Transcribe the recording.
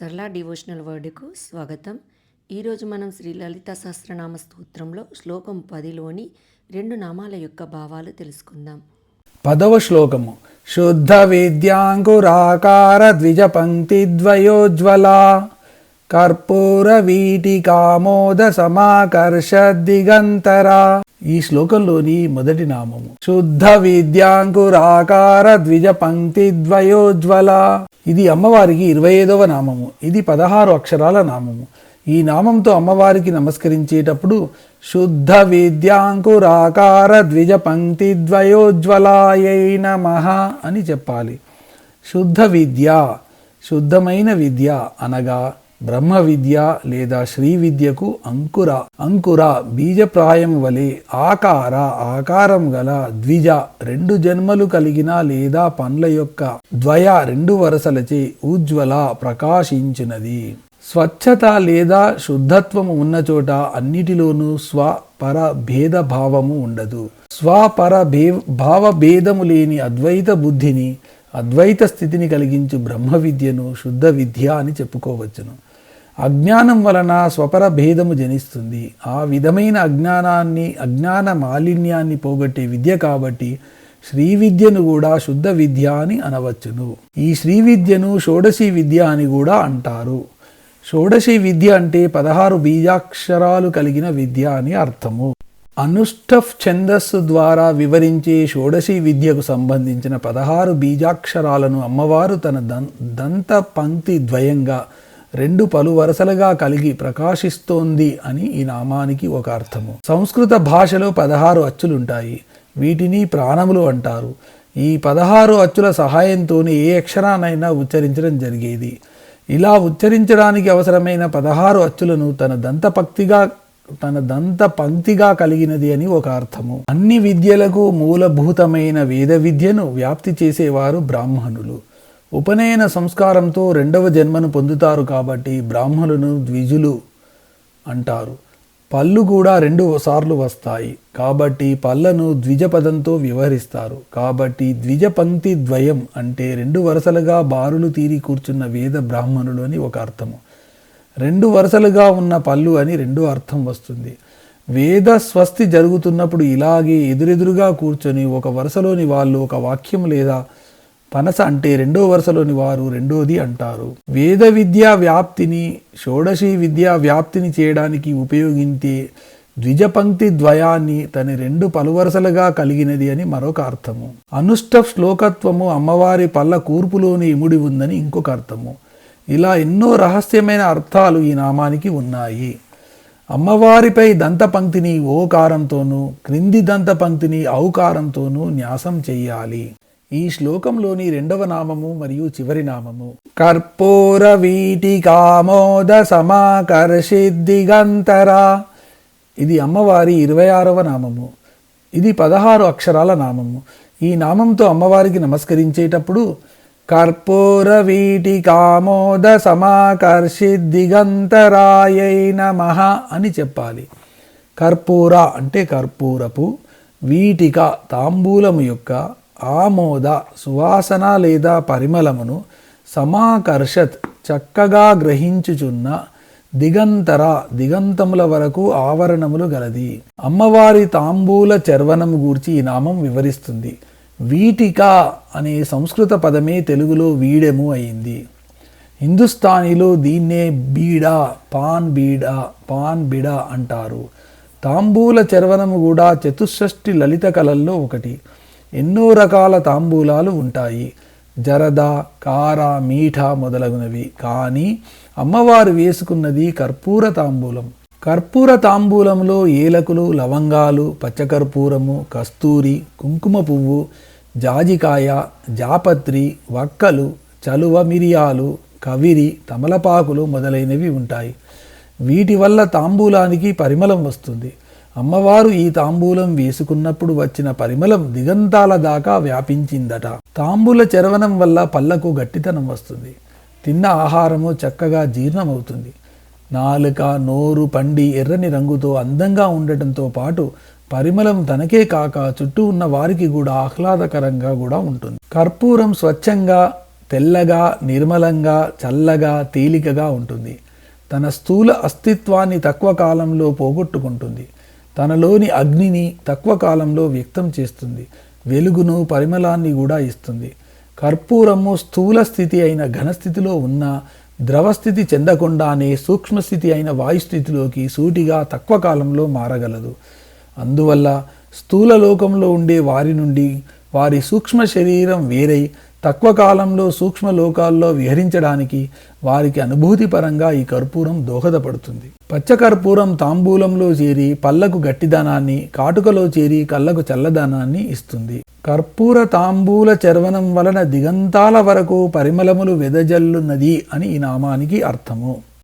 సరళ డివోషనల్ వర్డ్కు స్వాగతం. ఈరోజు మనం శ్రీ లలిత సహస్రనామ స్తోత్రంలో శ్లోకం 10లోని 2 నామాల యొక్క భావాలు తెలుసుకుందాం. 10వ శ్లోకము. శుద్ధ విద్యాంకురాకార ద్విజ పంక్తి ద్వయోజ్వల కర్పూర వీటికామోద సమాకర్ష దిగంతర. ఈ శ్లోకంలోని మొదటి నామము శుద్ధ విద్యాంకురాకార ద్విజ పంక్తి ద్వయోజ్వల. ఇది అమ్మవారికి 25వ నామము. ఇది 16 అక్షరాల నామము. ఈ నామంతో అమ్మవారికి నమస్కరించేటప్పుడు శుద్ధ విద్యాంకురాకార ద్విజ పంక్తి ద్వయోజ్వలాయై నమః అని చెప్పాలి. శుద్ధ విద్య, శుద్ధమైన విద్య అనగా బ్రహ్మ విద్య లేదా శ్రీ విద్యకు అంకుర బీజప్రాయం వలె ఆకారం గల ద్విజ 2 జన్మలు కలిగిన లేదా పండ్ల యొక్క ద్వయ 2 వరసలచే ఉజ్వల ప్రకాశించినది. స్వచ్ఛత లేదా శుద్ధత్వము ఉన్న చోట అన్నిటిలోనూ స్వపర భేద భావము ఉండదు. స్వపర భావ భేదము లేని అద్వైత బుద్ధిని, అద్వైత స్థితిని కలిగించు బ్రహ్మ విద్యను శుద్ధ విద్య అని చెప్పుకోవచ్చును. అజ్ఞానం వలన స్వపర భేదము జనిస్తుంది. ఆ విధమైన అజ్ఞాన మాలిన్యాన్ని పోగొట్టే విద్య కాబట్టి శ్రీ విద్యను కూడా శుద్ధ విద్య అని అనవచ్చును. ఈ శ్రీ విద్యను షోడశీ విద్య అని కూడా అంటారు. షోడశీ విద్య అంటే 16 బీజాక్షరాలు కలిగిన విద్య అని అర్థము. అనుష్ఠఫ్ ఛందస్సు ద్వారా వివరించే షోడశీ విద్యకు సంబంధించిన 16 బీజాక్షరాలను అమ్మవారు తన దంత పంక్తి ద్వయంగా 2 పలు వరుసలుగా కలిగి ప్రకాశిస్తోంది అని ఈ నామానికి ఒక అర్థము. సంస్కృత భాషలో 16 అచ్చులుంటాయి. వీటిని ప్రాణములు అంటారు. ఈ 16 అచ్చుల సహాయంతోనే ఏ అక్షరానైనా ఉచ్చరించడం జరిగేది. ఇలా ఉచ్చరించడానికి అవసరమైన 16 అచ్చులను తన దంత పంక్తిగా కలిగినది అని ఒక అర్థము. అన్ని విద్యలకు మూలభూతమైన వేద విద్యను వ్యాప్తి చేసేవారు బ్రాహ్మణులు. ఉపనయన సంస్కారంతో 2వ జన్మను పొందుతారు కాబట్టి బ్రాహ్మణులను ద్విజులు అంటారు. పళ్ళు కూడా 2 సార్లు వస్తాయి కాబట్టి పళ్ళను ద్విజ పదంతో వ్యవహరిస్తారు. కాబట్టి ద్విజ పంక్తి ద్వయం అంటే 2 వరుసలుగా బారులు తీరి కూర్చున్న వేద బ్రాహ్మణులు అని ఒక అర్థము. 2 వరుసలుగా ఉన్న పళ్ళు అని 2 అర్థం వస్తుంది. వేద స్వస్తి జరుగుతున్నప్పుడు ఇలాగే ఎదురెదురుగా కూర్చొని ఒక వరుసలోని వాళ్ళు ఒక వాక్యం లేదా పనస అంటే 2వ వరుసలోని వారు 2వది అంటారు. వేద విద్యా వ్యాప్తిని షోడశీ విద్యా వ్యాప్తిని చేయడానికి ఉపయోగించే ద్విజపంక్తి ద్వయాన్ని తన 2 పలువరుసలుగా కలిగినది అని మరొక అర్థము. అనుష్ఠ శ్లోకత్వము అమ్మవారి పళ్ళ కూర్పులోని ఇముడి ఉందని ఇంకొక అర్థము. ఇలా ఎన్నో రహస్యమైన అర్థాలు ఈ నామానికి ఉన్నాయి. అమ్మవారిపై దంతపంక్తిని ఓకారంతోనూ క్రింది దంతపంక్తిని ఔకారంతోనూ న్యాసం చెయ్యాలి. ఈ శ్లోకంలోని 2వ నామము మరియు చివరి నామము కర్పూర వీటికామోద సమాకర్షిద్దిగంతర. ఇది అమ్మవారి 26వ నామము. ఇది 16 అక్షరాల నామము. ఈ నామంతో అమ్మవారికి నమస్కరించేటప్పుడు కర్పూర వీటికామోద సమాకర్షిద్దిగంతరాయై నమః అని చెప్పాలి. కర్పూర అంటే కర్పూరపు, వీటిక తాంబూలము యొక్క, ఆమోద సువాసన లేదా పరిమళమును, సమాకర్షత్ చక్కగా గ్రహించుచున్న, దిగంతర దిగంతముల వరకు ఆవరణములు గలది. అమ్మవారి తాంబూల చర్వనము గూర్చి ఈ నామం వివరిస్తుంది. వీటిక అనే సంస్కృత పదమే తెలుగులో వీడెము అయింది. హిందుస్థానీలో దీన్నే బీడా, పాన్ బిడ అంటారు. తాంబూల చర్వనము కూడా చతుషష్ఠి లలిత కళల్లో ఒకటి. ఎన్నో రకాల తాంబూలాలు ఉంటాయి. జరద, కార, మీఠ మొదలగునవి. కానీ అమ్మవారు వేసుకున్నది కర్పూర తాంబూలం. కర్పూర తాంబూలంలో ఏలకులు, లవంగాలు, పచ్చకర్పూరము, కస్తూరి, కుంకుమ పువ్వు, జాజికాయ, జాపత్రి, వక్కలు, చలువ మిరియాలు, కవిరి, తమలపాకులు మొదలైనవి ఉంటాయి. వీటి వల్ల తాంబూలానికి పరిమళం వస్తుంది. అమ్మవారు ఈ తాంబూలం వేసుకున్నప్పుడు వచ్చిన పరిమళం దిగంతాల దాకా వ్యాపించిందట. తాంబూల చర్వనం వల్ల పళ్ళకు గట్టితనం వస్తుంది. తిన్న ఆహారము చక్కగా జీర్ణమవుతుంది. నాలుక, నోరు పండి ఎర్రని రంగుతో అందంగా ఉండటంతో పాటు పరిమళం తనకే కాక చుట్టూ ఉన్న వారికి కూడా ఆహ్లాదకరంగా కూడా ఉంటుంది. కర్పూరం స్వచ్ఛంగా తెల్లగా, నిర్మలంగా, చల్లగా, తేలికగా ఉంటుంది. తన స్థూల అస్తిత్వాన్ని తక్కువ కాలంలో పోగొట్టుకుంటుంది. తనలోని అగ్నిని తక్కువ కాలంలో వ్యక్తం చేస్తుంది. వెలుగును, పరిమళాన్ని కూడా ఇస్తుంది. కర్పూరము స్థూల స్థితి అయిన ఘనస్థితిలో ఉన్న ద్రవస్థితి చెందకుండానే సూక్ష్మస్థితి అయిన వాయుస్థితిలోకి సూటిగా తక్కువ కాలంలో మారగలదు. అందువల్ల స్థూల లోకంలో ఉండే వారి నుండి వారి సూక్ష్మ శరీరం వేరై తక్కువ కాలంలో సూక్ష్మ లోకాల్లో విహరించడానికి వారికి అనుభూతిపరంగా ఈ కర్పూరం దోహదపడుతుంది. పచ్చకర్పూరం తాంబూలంలో చేరి పళ్ళకు గట్టిదనాన్ని, కాటుకలో చేరి కళ్ళకు చల్లదనాన్ని ఇస్తుంది. కర్పూర తాంబూల చర్వణం వలన దిగంతాల వరకు పరిమళములు వెదజల్లున్నది అని ఈ నామానికి అర్థము.